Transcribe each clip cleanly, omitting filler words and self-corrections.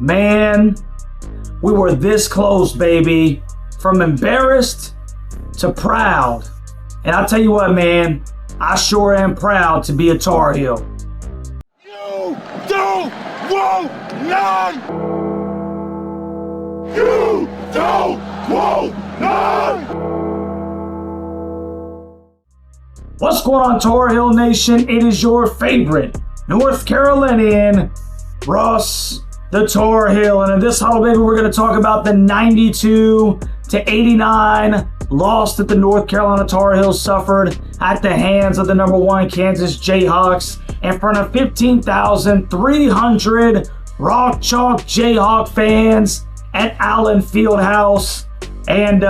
Man, we were this close, baby. From embarrassed to proud. And I'll tell you what, man, I sure am proud to be a Tar Heel. You don't want none! You don't want none! What's going on, Tar Heel Nation? It is your favorite North Carolinian, Russ the Tar Heel. And in this huddle, baby, we're going to talk about the 92-89 loss that the North Carolina Tar Heels suffered at the hands of the #1 Kansas Jayhawks in front of 15,300 Rock Chalk Jayhawk fans at Allen Fieldhouse. And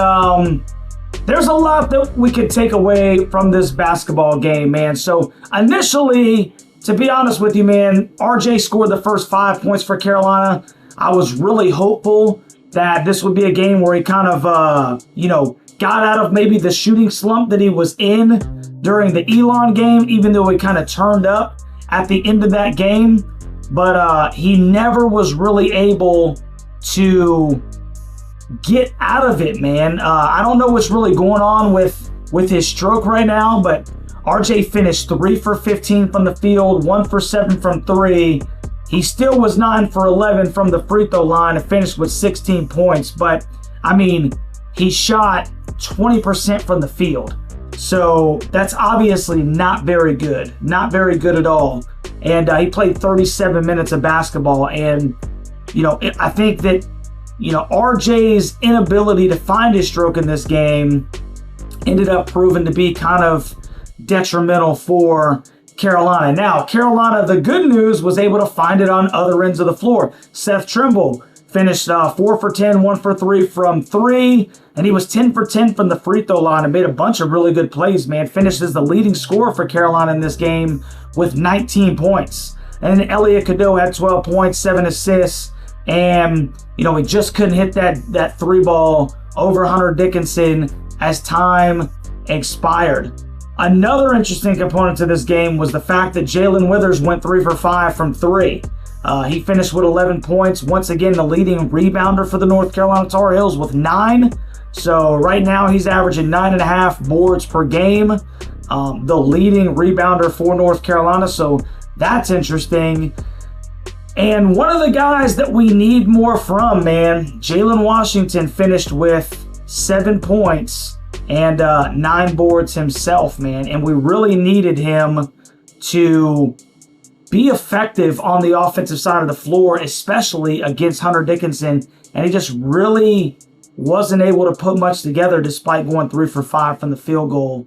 there's a lot that we could take away from this basketball game, man. So initially, to be honest with you, man, RJ scored the first 5 points for Carolina. I was really hopeful that this would be a game where he kind of, got out of maybe the shooting slump that he was in during the Elon game, even though he kind of turned up at the end of that game. But he never was really able to get out of it, man. I don't know what's really going on with his stroke right now, but RJ finished 3 for 15 from the field, 1 for 7 from 3. He still was 9 for 11 from the free throw line and finished with 16 points. But, I mean, he shot 20% from the field. So that's obviously not very good. Not very good at all. And he played 37 minutes of basketball. And, I think that, RJ's inability to find his stroke in this game ended up proving to be kind of detrimental for Carolina. Now, Carolina, the good news, was able to find it on other ends of the floor. Seth Trimble finished 4 for 10, 1 for 3 from 3, and he was 10 for 10 from the free throw line and made a bunch of really good plays, man. Finished as the leading scorer for Carolina in this game with 19 points. And then Elliot Cadeau had 12 points, 7 assists, and, he just couldn't hit that three ball over Hunter Dickinson as time expired. Another interesting component to this game was the fact that Jalen Withers went 3 for 5 from 3. He finished with 11 points. Once again, the leading rebounder for the North Carolina Tar Heels with 9. So right now he's averaging 9.5 boards per game. The leading rebounder for North Carolina. So that's interesting. And one of the guys that we need more from, man, Jalen Washington finished with 7 points and 9 boards himself, man. And we really needed him to be effective on the offensive side of the floor, especially against Hunter Dickinson. And he just really wasn't able to put much together despite going 3 for 5 from the field goal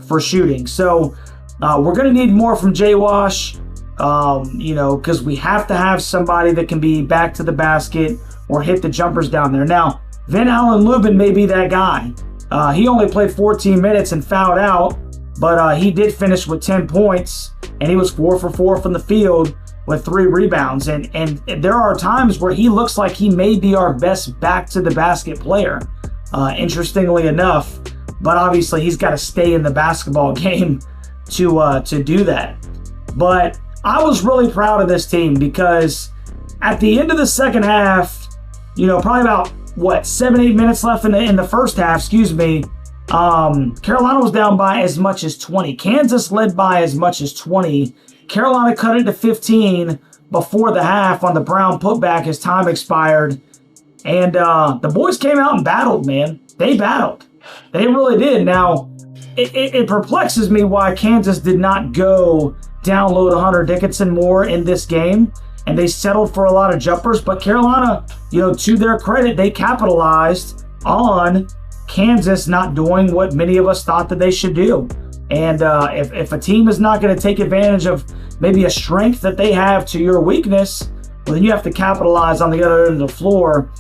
for shooting. So we're going to need more from Jay Wash, because we have to have somebody that can be back to the basket or hit the jumpers down there. Now, Van Allen Lubin may be that guy. He only played 14 minutes and fouled out, but he did finish with 10 points, and he was 4 for 4 from the field with 3 rebounds. And there are times where he looks like he may be our best back-to-the-basket player, interestingly enough. But obviously, he's got to stay in the basketball game to do that. But I was really proud of this team because at the end of the second half, probably about 7-8 minutes left in the first half, Carolina was down by as much as 20. Kansas led by as much as 20. Carolina cut it to 15 before the half on the Brown putback as time expired. And the boys came out and battled, man. They battled. They really did. Now, it perplexes me why Kansas did not go down low to Hunter Dickinson more in this game. And they settled for a lot of jumpers. But Carolina, to their credit, they capitalized on Kansas not doing what many of us thought that they should do. And if a team is not going to take advantage of maybe a strength that they have to your weakness, well, then you have to capitalize on the other end of the floor.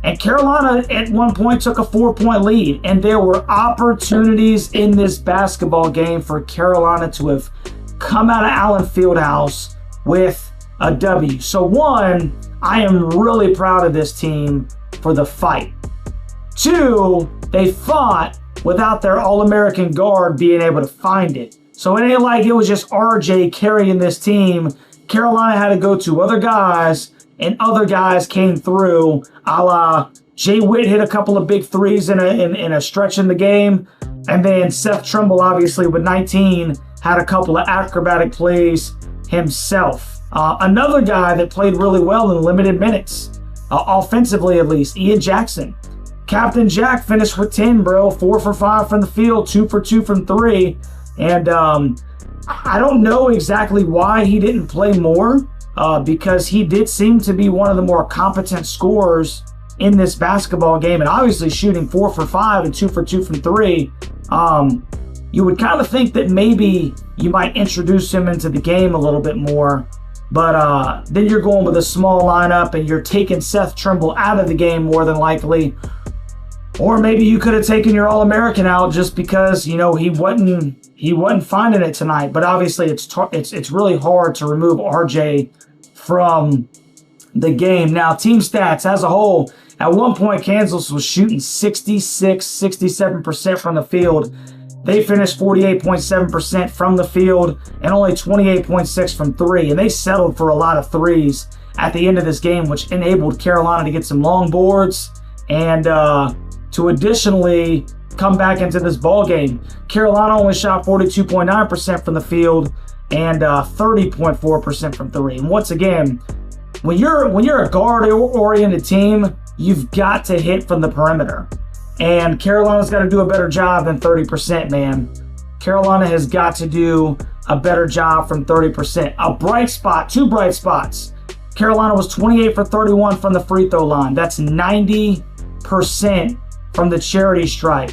And Carolina at one point took a 4-point lead. And there were opportunities in this basketball game for Carolina to have come out of Allen Fieldhouse with a W. So one, I am really proud of this team for the fight. 2, they fought without their All-American guard being able to find it. So it ain't like it was just RJ carrying this team Carolina had to go to other guys, and other guys came through, a la Jay Witt hit a couple of big threes in a stretch in the game, and then Seth Trimble, obviously with 19, had a couple of acrobatic plays himself. Another guy that played really well in limited minutes, offensively at least, Ian Jackson. Captain Jack finished with 10, bro. 4 for 5 from the field, 2 for 2 from 3. And I don't know exactly why he didn't play more, because he did seem to be one of the more competent scorers in this basketball game, and obviously shooting 4 for 5 and 2 for 2 from 3. You would kind of think that maybe you might introduce him into the game a little bit more, but then you're going with a small lineup and you're taking Seth Trimble out of the game more than likely. Or maybe you could have taken your All-American out just because, you know, he wasn't finding it tonight. But obviously it's really hard to remove RJ from the game. Now, team stats as a whole, at one point Kansas was shooting 67% from the field. They finished 48.7% from the field and only 28.6% from 3. And they settled for a lot of threes at the end of this game, which enabled Carolina to get some long boards and to additionally come back into this ball game. Carolina only shot 42.9% from the field and 30.4% from 3. And once again, when you're a guard-oriented team, you've got to hit from the perimeter. And Carolina's got to do a better job than 30%, man. Carolina has got to do a better job from 30%. A bright spot, 2 bright spots. Carolina was 28 for 31 from the free throw line. That's 90% from the charity stripe.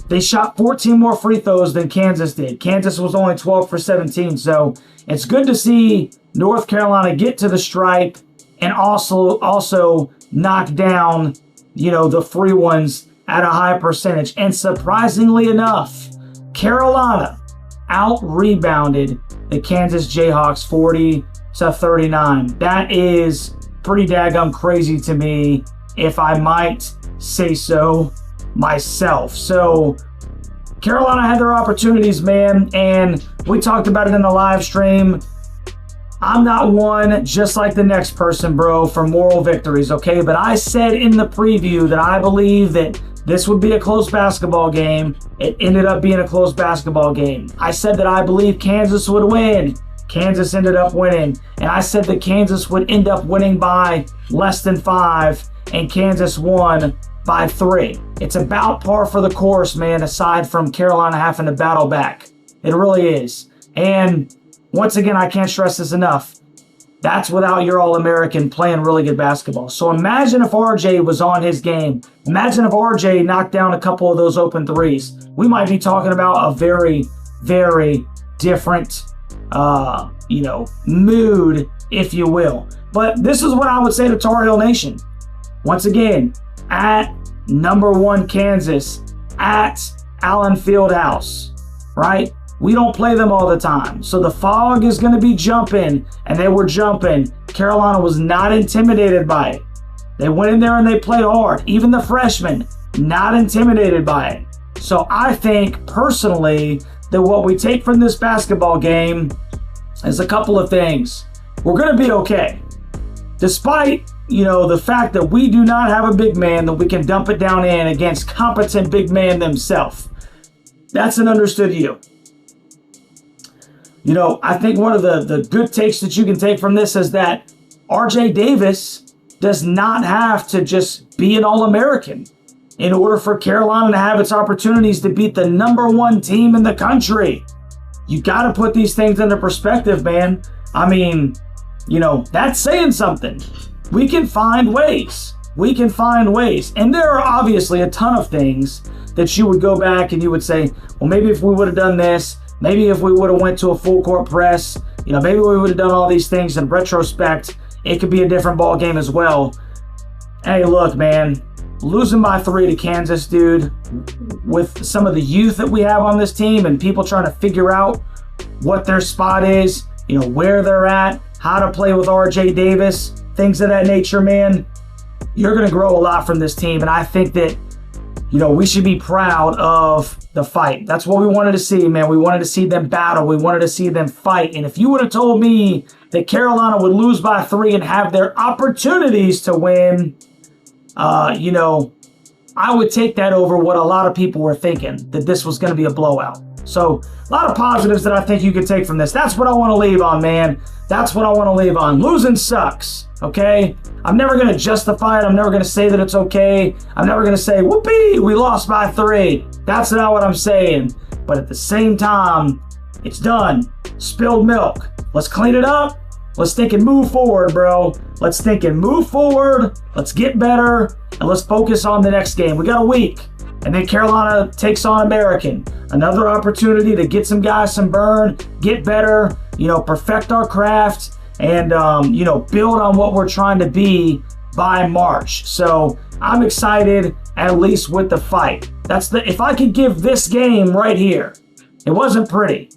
They shot 14 more free throws than Kansas did. Kansas was only 12 for 17. So it's good to see North Carolina get to the stripe and also knock down, you know, the free ones at a high percentage. And surprisingly enough, Carolina out-rebounded the Kansas Jayhawks 40-39. That is pretty daggum crazy to me, if I might say so myself. So Carolina had their opportunities, man, and we talked about it in the live stream. I'm not one, just like the next person, bro, for moral victories, okay? But I said in the preview that I believe that this would be a close basketball game. It ended up being a close basketball game. I said that I believe Kansas would win. Kansas ended up winning. And I said that Kansas would end up winning by less than 5, and Kansas won by 3. It's about par for the course, man, aside from Carolina having to battle back. It really is. And once again, I can't stress this enough. That's without your All-American playing really good basketball. So imagine if RJ was on his game. Imagine if RJ knocked down a couple of those open threes. We might be talking about a very, very different, mood, if you will. But this is what I would say to Tar Heel Nation. Once again, at #1 Kansas, at Allen Fieldhouse, right? We don't play them all the time. So the fog is going to be jumping, and they were jumping. Carolina was not intimidated by it. They went in there and they played hard. Even the freshmen, not intimidated by it. So I think personally that what we take from this basketball game is a couple of things. We're going to be okay. Despite, the fact that we do not have a big man that we can dump it down in against competent big man themselves. That's an understood you. I think one of the good takes that you can take from this is that RJ Davis does not have to just be an All-American in order for Carolina to have its opportunities to beat the #1 team in the country. You got to put these things into perspective, man. I mean, that's saying something. We can find ways. And there are obviously a ton of things that you would go back and you would say, well, maybe if we would have done this, maybe if we would have went to a full court press, maybe we would have done all these things. In retrospect, it could be a different ball game as well. Hey, look, man, losing by 3 to Kansas, dude, with some of the youth that we have on this team and people trying to figure out what their spot is, where they're at, how to play with RJ Davis, things of that nature, man, you're going to grow a lot from this team. And I think that we should be proud of the fight. That's what we wanted to see, man. We wanted to see them battle. We wanted to see them fight. And if you would have told me that Carolina would lose by 3 and have their opportunities to win, I would take that over what a lot of people were thinking, that this was going to be a blowout. So a lot of positives that I think you could take from this. That's what I want to leave on, man. That's what I want to leave on. Losing sucks, okay? I'm never going to justify it. I'm never going to say that it's okay. I'm never going to say, whoopee, we lost by 3. That's not what I'm saying. But at the same time, it's done. Spilled milk. Let's clean it up. Let's think and move forward, bro. Let's think and move forward. Let's get better. And let's focus on the next game. We got a week. And then Carolina takes on American. Another opportunity to get some guys some burn, get better, perfect our craft, and, build on what we're trying to be by March. So I'm excited, at least with the fight. If I could give this game right here, it wasn't pretty.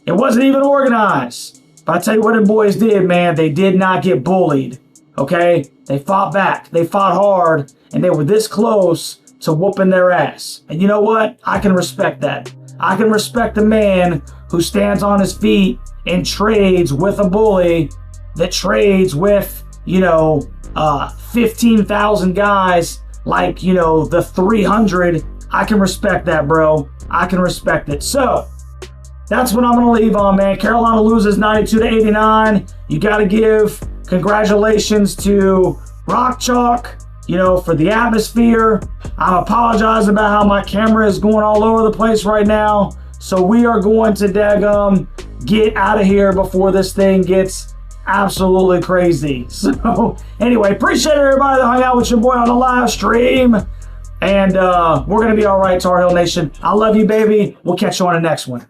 It wasn't even organized. But I tell you what them boys did, man. They did not get bullied, okay? They fought back. They fought hard, and they were this close to whooping their ass. And you know what? I can respect that. I can respect a man who stands on his feet and trades with a bully that trades with, 15,000 guys like, the 300. I can respect that, bro. I can respect it. So that's what I'm going to leave on, man. Carolina loses 92-89. You got to give congratulations to Rock Chalk, for the atmosphere. I'm apologizing about how my camera is going all over the place right now. So we are going to get out of here before this thing gets absolutely crazy. So anyway, appreciate everybody that hung out with your boy on the live stream. And we're going to be all right, Tar Heel Nation. I love you, baby. We'll catch you on the next one.